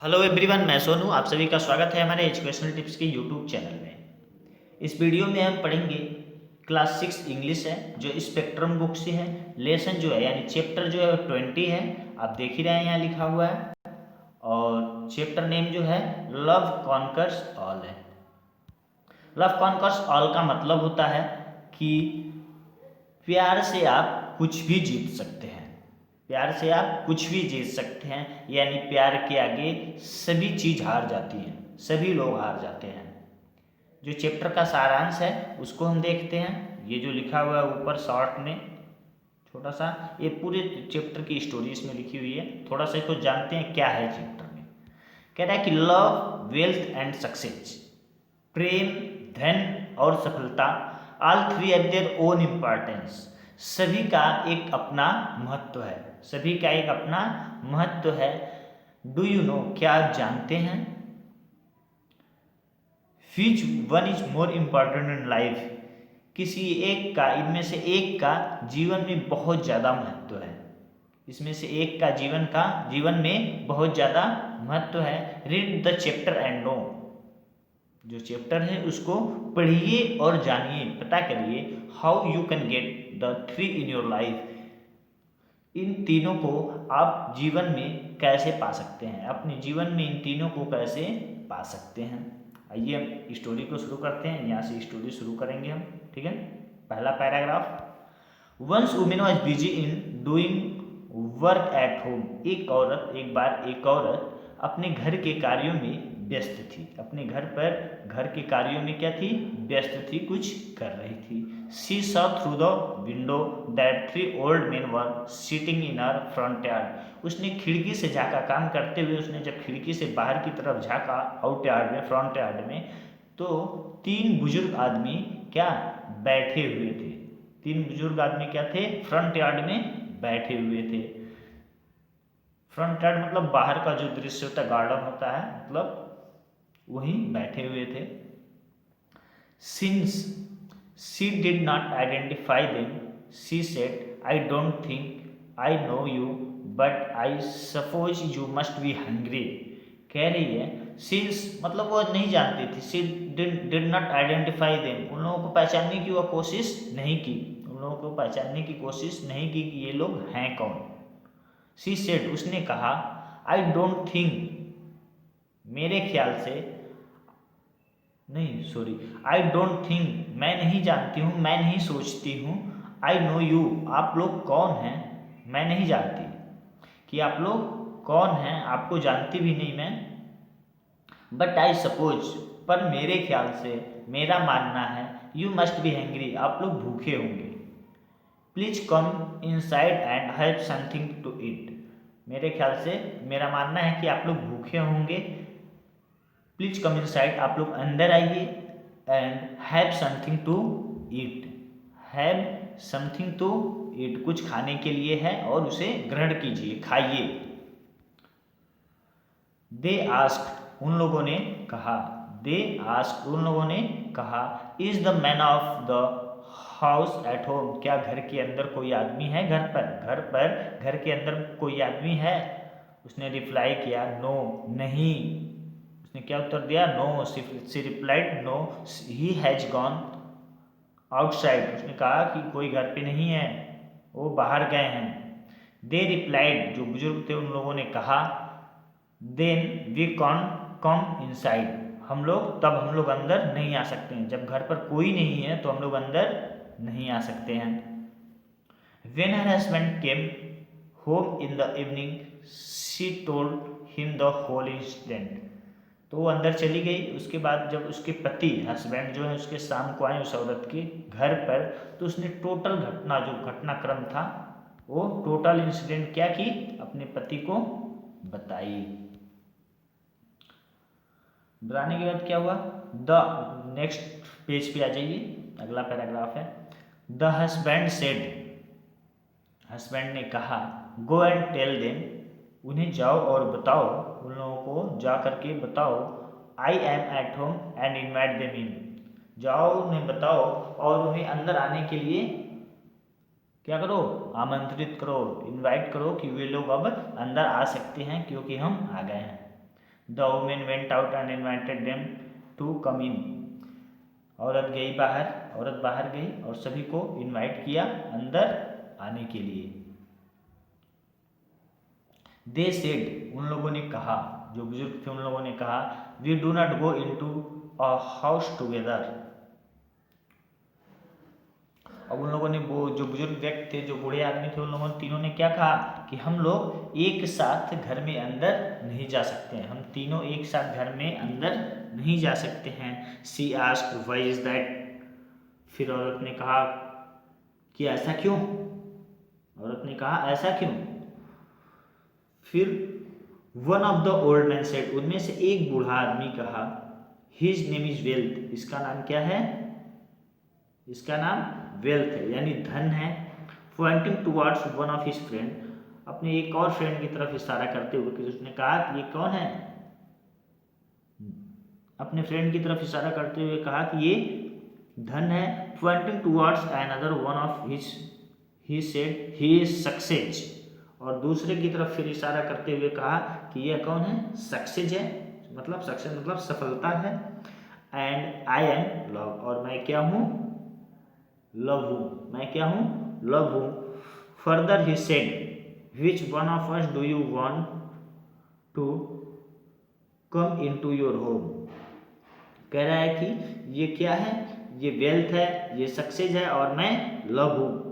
Hello everyone, मैं सोनू। आप सभी का स्वागत है हमारे एजुकेशनल टिप्स के यूट्यूब चैनल में। इस वीडियो में हम पढ़ेंगे क्लास 6 इंग्लिश है, जो स्पेक्ट्रम बुक से है। लेसन जो है यानी चैप्टर जो है 20 है, आप देख ही रहे हैं यहाँ लिखा हुआ है। और चैप्टर नेम जो है लव कॉन्कर्स ऑल है। लव कॉन्कर्स ऑल का मतलब होता है कि प्यार से आप कुछ भी जीत सकते हैं। प्यार से आप कुछ भी जीत सकते हैं, यानी प्यार के आगे सभी चीज़ हार जाती हैं, सभी लोग हार जाते हैं। जो चैप्टर का सारांश है उसको हम देखते हैं। ये जो लिखा हुआ है ऊपर शॉर्ट में छोटा सा, ये पूरे चैप्टर की स्टोरी इसमें लिखी हुई है। थोड़ा सा इसको जानते हैं क्या है चैप्टर में। कह रहा है कि लव, वेल्थ एंड सक्सेस, प्रेम, धन और सफलता, all three have their own importance. सभी का एक अपना महत्व है, सभी का एक अपना महत्व है। डू यू नो, क्या आप जानते हैं? Which one is more important in life, किसी एक का, इनमें से एक का जीवन में बहुत ज़्यादा महत्व है। इसमें से एक का जीवन में बहुत ज़्यादा महत्व है। Read the chapter and know, जो चैप्टर है उसको पढ़िए और जानिए, पता करिए। How you can get the three in your life, इन तीनों को आप जीवन में कैसे पा सकते हैं, अपने जीवन में इन तीनों को कैसे पा सकते हैं। आइए हम स्टोरी को शुरू करते हैं। यहाँ से स्टोरी शुरू करेंगे हम, ठीक है। पहला paragraph. Once women was busy in doing work at home, एक बार एक औरत अपने घर के कार्यों में व्यस्त थी। अपने घर पर घर के कार्यों में क्या थी? व्यस्त थी, कुछ कर रही थी। She saw through the window that three old main were sitting in her front yard. उसने खिड़की से झाँका, काम करते हुए उसने जब खिड़की से बाहर की तरफ झाँका, आउट यार्ड में, फ्रंट यार्ड में, तो तीन बुजुर्ग आदमी क्या बैठे हुए थे। तीन बुजुर्ग आदमी क्या थे? फ्रंट यार्ड में बैठे हुए थे। फ्रंट यार्ड मतलब बाहर का जो दृश्य होता है, गार्डन होता है, मतलब वहीं बैठे हुए थे। Since she did not identify them, she said, I don't think I know you, but I suppose you must be hungry. कह रही है सिंस मतलब वो नहीं जानती थी। She did not identify them, उन लोगों को पहचानने की वो कोशिश नहीं की, उन लोगों को पहचानने की कोशिश नहीं की कि ये लोग हैं कौन। शी सेड, उसने कहा, आई डोंट थिंक, मेरे ख्याल से नहीं, सॉरी, आई डोंट थिंक, मैं नहीं जानती हूँ, मैं नहीं सोचती हूँ। आई नो यू, आप लोग कौन हैं, मैं नहीं जानती कि आप लोग कौन हैं, आपको जानती भी नहीं मैं। बट आई सपोज, पर मेरे ख्याल से, मेरा मानना है, यू मस्ट बी हैंग्री, आप लोग भूखे होंगे। Please come inside and have something to eat, मेरे ख्याल से, मेरा मानना है कि आप लोग भूखे होंगे। प्लीज कम इनसाइड, आप लोग अंदर आइए। And have something to eat, have something to eat, कुछ खाने के लिए है और उसे ग्रहण कीजिए, खाइए। दे आस्क्ड, उन लोगों ने कहा, दे आस्क्ड, उन लोगों ने कहा, is the man of the house at home, क्या घर के अंदर कोई आदमी है? घर के अंदर कोई आदमी है? उसने रिप्लाई किया, नो, नहीं। उसने क्या उत्तर दिया? No. She replied, no, he has gone outside, उसने कहा कि कोई घर पे नहीं है, वो बाहर गए हैं। दे रिप्लाइड, जो बुजुर्ग थे उन लोगों ने कहा, then we can come inside, हम लोग अंदर नहीं आ सकते हैं। जब घर पर कोई नहीं है तो हम लोग अंदर नहीं आ सकते हैं। When her husband came home in the evening, she told him the whole incident. तो वो अंदर चली गई। उसके बाद जब उसके पति, हस्बैंड जो है, उसके शाम को आए उस औरत के घर पर, तो उसने टोटल घटना, जो घटनाक्रम था, वो टोटल इंसिडेंट क्या की, अपने पति को बताई। बताने के बाद क्या हुआ? द नेक्स्ट पेज पे आ जाइए, अगला पैराग्राफ है। द हस्बैंड सेड, हस्बैंड ने कहा, गो एंड टेल देम, उन्हें जाओ और बताओ, उन लोगों को जा करके बताओ, I am at home and invite them in, जाओ उन्हें बताओ और उन्हें अंदर आने के लिए क्या करो? आमंत्रित करो, इनवाइट करो कि वे लोग अब अंदर आ सकते हैं क्योंकि हम आ गए हैं। The women went out and invited them to come in. औरत बाहर गई और सभी को इनवाइट किया अंदर आने के लिए। दे सेड, उन लोगों ने कहा, जो बुजुर्ग थे उन लोगों ने कहा, we do not go into a house together. अब उन लोगों ने, वो जो बुजुर्ग व्यक्ति थे, जो बूढ़े आदमी थे, उन लोगों ने तीनों ने क्या कहा कि हम लोग एक साथ घर में अंदर नहीं जा सकते हैं, हम तीनों एक साथ घर में अंदर नहीं जा सकते हैं। सी आस्क्ड व्हाई इज दैट, फिर औरत ने कहा कि ऐसा क्यों, औरत ने कहा ऐसा क्यों। फिर one of the old man said, उनमें से एक बूढ़ा आदमी कहा, हिज नेम इज वेल्थ, इसका नाम क्या है, इसका नाम वेल्थ है, यानी धन है। Pointing towards one of his friend, अपने एक और फ्रेंड की तरफ इशारा करते हुए कि उसने कहा कि ये कौन है, अपने फ्रेंड की तरफ इशारा करते हुए कहा कि ये धन है। Pointing towards another one of his, he said he is success, और दूसरे की तरफ फिर इशारा करते हुए कहा कि यह कौन है, सक्सेस है, मतलब सक्सेस मतलब सफलता है। एंड आई एम लव, और मैं क्या हूँ, लव हूँ, मैं क्या हूँ, लव हूँ। Further he said which one of us do you want to come into your home, कह रहा है कि ये क्या है, ये वेल्थ है, ये सक्सेस है और मैं लव हूँ।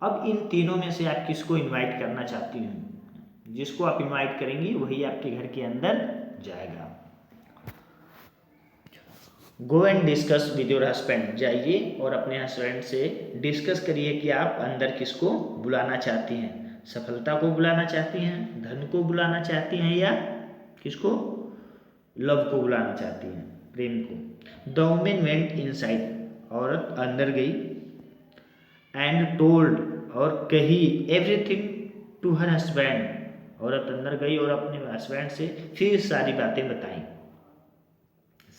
अब इन तीनों में से आप किसको इनवाइट करना चाहती हूँ, जिसको आप इनवाइट करेंगी वही आपके घर के अंदर जाएगा। Go and discuss with your husband, जाइए और अपने हस्बैंड से डिस्कस करिए कि आप अंदर किसको बुलाना चाहती हैं, सफलता को बुलाना चाहती हैं, धन को बुलाना चाहती हैं, या किसको, लव को बुलाना चाहती हैं, प्रेम को। द वुमेन वेंट इनसाइड, औरत अंदर गई। एंड टोल्ड, और कही, एवरीथिंग टू हर हस्बैंड, औरत अंदर गई और अपने हस्बैंड से फिर सारी बातें बताई,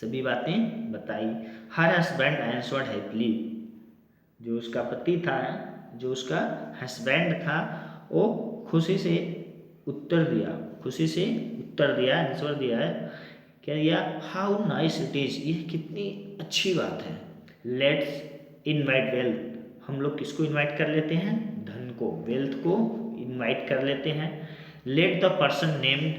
सभी बातें बताई। हर हस्बैंड आंसर्ड हैप्पीली, जो उसका पति था, जो उसका हस्बैंड था, वो खुशी से उत्तर दिया, खुशी से उत्तर दिया, आंसर दिया है, क्या दिया, हाउ नाइस इट इज, ये कितनी अच्छी बात है। लेट्स इनवाइट वेल्थ, हम लोग किसको इनवाइट कर लेते हैं, धन को, वेल्थ को इनवाइट कर लेते हैं। Let the person named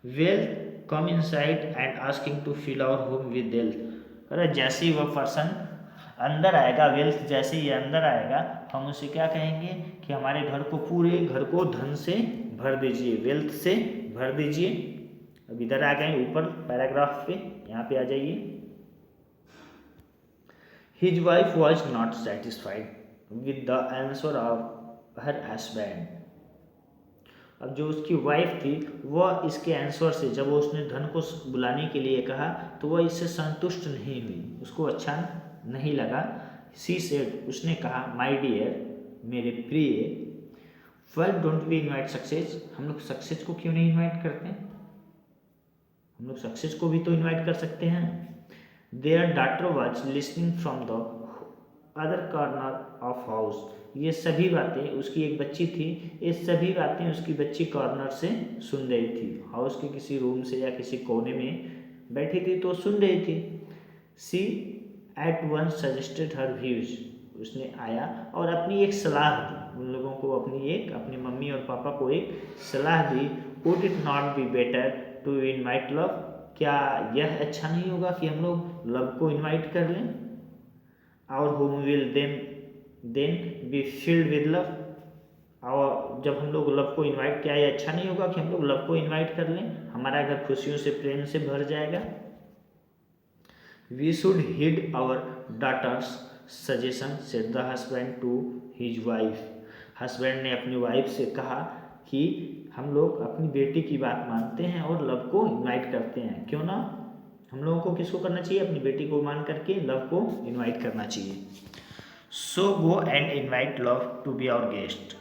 wealth come inside and asking to fill our home with wealth, अरे जैसे ही वह पर्सन अंदर आएगा, वेल्थ जैसे ही अंदर आएगा, हम उसे क्या कहेंगे कि हमारे घर को, पूरे घर को धन से भर दीजिए, वेल्थ से भर दीजिए। अब इधर आ गए ऊपर पैराग्राफ पे, यहाँ पे आ जाइए। His wife was not satisfied with the answer of her husband. अब जो उसकी वाइफ थी वह इसके आंसर से, जब वो उसने धन को बुलाने के लिए कहा तो वह इससे संतुष्ट नहीं हुई, उसको अच्छा नहीं लगा। सी सेड, उसने कहा, माय डियर, मेरे प्रिय, why don't we invite success, हम लोग सक्सेस को क्यों नहीं इनवाइट करते, हम लोग सक्सेस को भी तो इनवाइट कर सकते हैं। There daughter was listening from the other corner of house, ये सभी बातें, उसकी एक बच्ची थी, ये सभी बातें उसकी बच्ची कॉर्नर से सुन रही थी, हाउस के किसी रूम से या किसी कोने में बैठी थी तो सुन रही थी। She at once suggested her views, उसने आया और अपनी एक सलाह दी, उन लोगों को अपनी मम्मी और पापा को एक सलाह दी। Would it not be better to invite love, क्या यह अच्छा नहीं होगा कि हम लोग लव को इनवाइट कर लें। Our home will then be filled with love, और जब हम लोग लव को इनवाइट, क्या ये अच्छा नहीं होगा कि हम लोग लव को इनवाइट कर लें, हमारा घर खुशियों से, प्रेम से भर जाएगा। We should heed our daughter's suggestion said the husband to his wife, husband ने अपनी वाइफ से कहा कि हम लोग अपनी बेटी की बात मानते हैं और लव को इनवाइट करते हैं, क्यों ना, हम लोगों को किसको करना चाहिए, अपनी बेटी को मान करके लव को इनवाइट करना चाहिए। So go and invite love to be our guest,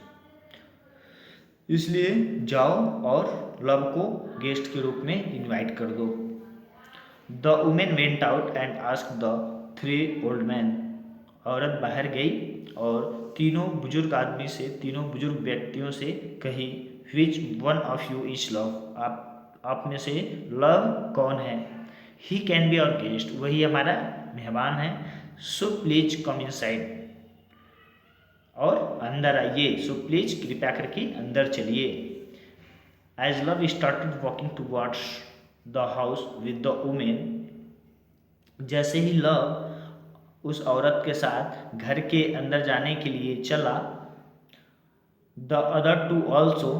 इसलिए जाओ और लव को गेस्ट के रूप में इनवाइट कर दो। The women went out and asked the three old man, औरत बाहर गई और तीनों बुजुर्ग आदमी से, तीनों बुजुर्ग व्यक्तियों से कही, which one of you is love, आप आप में से लव कौन है? He can be our guest, वही हमारा मेहमान है। सो प्लीज कम इनसाइड, और अंदर आइए। सो प्लीज कृपया करके अंदर चलिए। As love started walking towards the house with the women, जैसे ही लव उस औरत के साथ घर के अंदर जाने के लिए चला, the other two also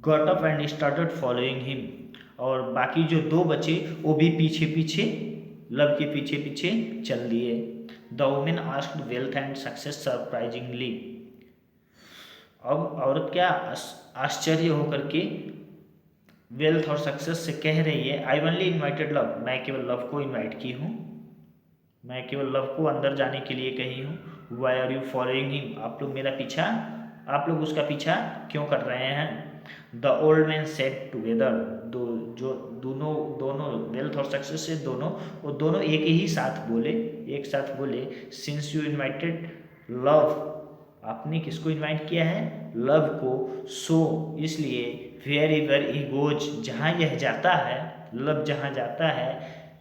got up and started following him, और बाकी जो दो बचे वो भी पीछे पीछे लव के पीछे पीछे चल दिए। The women asked wealth and success surprisingly, अब औरत क्या आश्चर्य होकर के वेल्थ और सक्सेस से कह रही है, आई ओनली इन्वाइटेड लव, मैं केवल लव को इन्वाइट की हूँ, मैं केवल लव को अंदर जाने के लिए कही हूँ। Why are you following him, आप लोग मेरा पीछा, आप लोग उसका पीछा क्यों कर रहे हैं? The old man said together, जो दोनों वेल्थ और सक्सेस से वो दोनों एक ही साथ बोले, सिंस यू इन्वाइटेड लव, आपने किसको इन्वाइट किया है? लव को। सो इसलिए वेयर एवर ही गोज, जहाँ यह जाता है, लव जहाँ जाता है,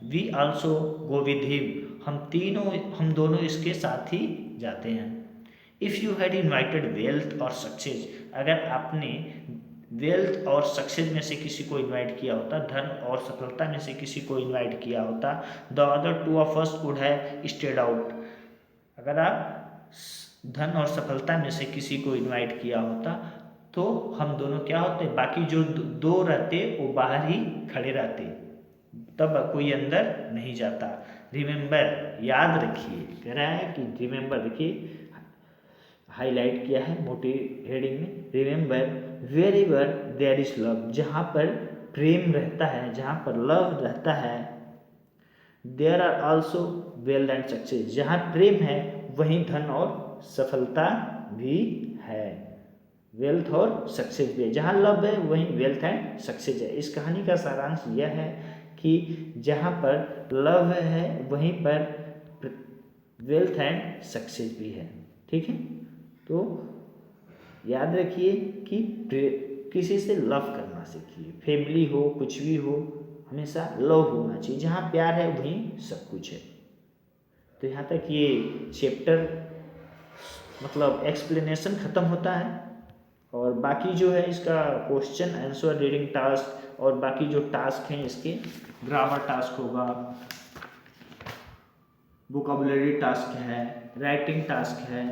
we also go with him, हम दोनों इसके साथ ही जाते हैं। If you had invited wealth और सक्सेस, अगर आपने वेल्थ और सक्सेस में से किसी को इन्वाइट किया होता, धन और सफलता में से किसी को इन्वाइट किया होता, the other two of us would have stayed out, अगर आप धन और सफलता में से किसी को इन्वाइट किया होता तो हम दोनों क्या होते, बाकी जो दो रहते वो बाहर ही खड़े रहते, तब कोई अंदर नहीं जाता। रिमेंबर, याद रखिए, कह रहा है कि रिमेंबर, देखिए हाईलाइट किया है मोटी हेडिंग में, remember wherever there is love, जहाँ पर प्रेम रहता है, जहाँ पर लव रहता है, there are also wealth and success, जहाँ प्रेम है वहीं धन और सफलता भी है, वेल्थ और सक्सेस भी है, जहाँ लव है वहीं वेल्थ एंड सक्सेस है। इस कहानी का सारांश यह है कि जहाँ पर लव है वहीं पर वेल्थ एंड सक्सेस भी है। ठीक है, तो याद रखिए कि किसी से लव करना सीखिए, फैमिली हो कुछ भी हो, हमेशा लव होना चाहिए, जहाँ प्यार है वहीं सब कुछ है। तो यहाँ तक ये चैप्टर मतलब एक्सप्लेनेशन ख़त्म होता है, और बाकी जो है इसका क्वेश्चन आंसर, रीडिंग टास्क और बाकी जो टास्क हैं इसके, ग्रामर टास्क होगा, वोकैबुलरी टास्क है, राइटिंग टास्क है,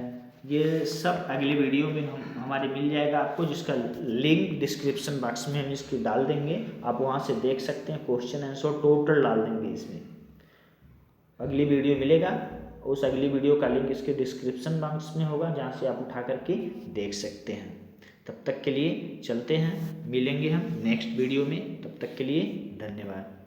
ये सब अगली वीडियो में हमारे मिल जाएगा आपको, जिसका लिंक डिस्क्रिप्शन बॉक्स में हम इसकी डाल देंगे, आप वहाँ से देख सकते हैं, क्वेश्चन आंसर टोटल डाल देंगे इसमें। अगली वीडियो मिलेगा, उस अगली वीडियो का लिंक इसके डिस्क्रिप्शन बॉक्स में होगा, जहाँ से आप उठा करके देख सकते हैं। तब तक के लिए चलते हैं, मिलेंगे हम नेक्स्ट वीडियो में, तब तक के लिए धन्यवाद।